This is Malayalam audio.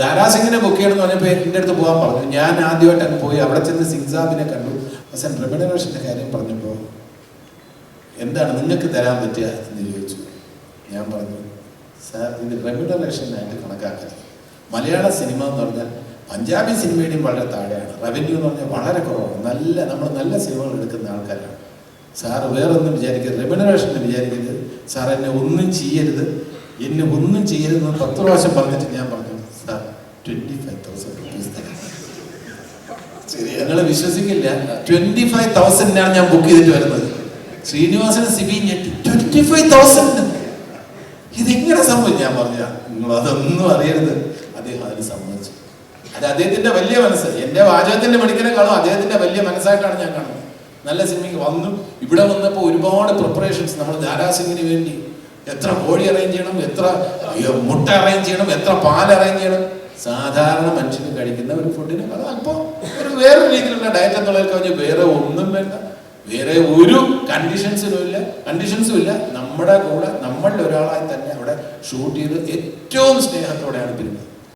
ദാരാസിംഗിനെ ബുക്ക് ചെയ്യണമെന്ന് പറഞ്ഞപ്പോൾ എൻ്റെ അടുത്ത് പോകാൻ പറഞ്ഞു. ഞാൻ ആദ്യമായിട്ട് അങ്ങ് പോയി അവിടെ ചെന്ന് സിംഗ്സാബിനെ കണ്ടു. അവസാനം റെമ്യൂണറേഷൻ്റെ കാര്യം പറഞ്ഞപ്പോൾ എന്താണ് നിങ്ങൾക്ക് തരാൻ പറ്റുക എന്ന് ചോദിച്ചു. ഞാൻ പറഞ്ഞു, സാർ ഇത് റെമ്യൂണറേഷനായിട്ട് കണക്കാക്കരുത്. മലയാള സിനിമ എന്ന് പറഞ്ഞാൽ പഞ്ചാബി സിനിമയുടെയും വളരെ താഴെയാണ്. റവന്യൂ എന്ന് പറഞ്ഞാൽ വളരെ കുറവാണ്. നമ്മൾ നല്ല സിനിമകൾ എടുക്കുന്ന ആൾക്കാരാണ്. സാർ വേറൊന്നും വിചാരിക്കരുത്, റെമ്യൂണറേഷൻ വിചാരിക്കരുത്. സാർ എന്നെ ഒന്നും ചെയ്യരുത് 10 പ്രാവശ്യം പറഞ്ഞിട്ട് ഞാൻ പറഞ്ഞു, സാർ 25,000 rupees തരാം. ശരി, ഞങ്ങൾ വിശ്വസിക്കില്ല. 25,000 ഞാൻ ബുക്ക് ചെയ്തിട്ട് വരുന്നത്. ശ്രീനിവാസൻ സിബി 25,000 ഇതെങ്ങനെ സംഭവിച്ചു? ഞാൻ പറഞ്ഞ നിങ്ങൾ അതൊന്നും അറിയരുത്. അദ്ദേഹം അതിന് സമ്മതിച്ചു. അത് അദ്ദേഹത്തിന്റെ വലിയ മനസ്സ്. എന്റെ വാചകത്തിന്റെ പഠിക്കുന്നതിനേക്കാളും അദ്ദേഹത്തിന്റെ വലിയ മനസ്സായിട്ടാണ് ഞാൻ കാണുന്നത്. നല്ല സിനിമയ്ക്ക് വന്നു. ഇവിടെ വന്നപ്പോൾ ഒരുപാട് പ്രിപ്പറേഷൻസ്. നമ്മൾ ദാരാസിംഗിന് വേണ്ടി എത്ര കോഴി അറേഞ്ച് ചെയ്യണം, എത്ര മുട്ട അറേഞ്ച് ചെയ്യണം, എത്ര പാൽ അറേഞ്ച് ചെയ്യണം. സാധാരണ മനുഷ്യന് കഴിക്കുന്ന ഒരു ഫുഡിനേക്കാളും അല്പം വേറൊരു രീതിയിലുള്ള ഡയറ്റ് എന്നുള്ളതിൽ കഴിഞ്ഞ് വേറെ ഒന്നും വേണ്ട. വേറെ ഒരു കണ്ടീഷൻസും ഇല്ല. നമ്മുടെ കൂടെ നമ്മളുടെ ഒരാളായി തന്നെ അവിടെ ഷൂട്ട് ചെയ്ത് ഏറ്റവും സ്നേഹത്തോടെയാണ് പിരിഞ്ഞത്.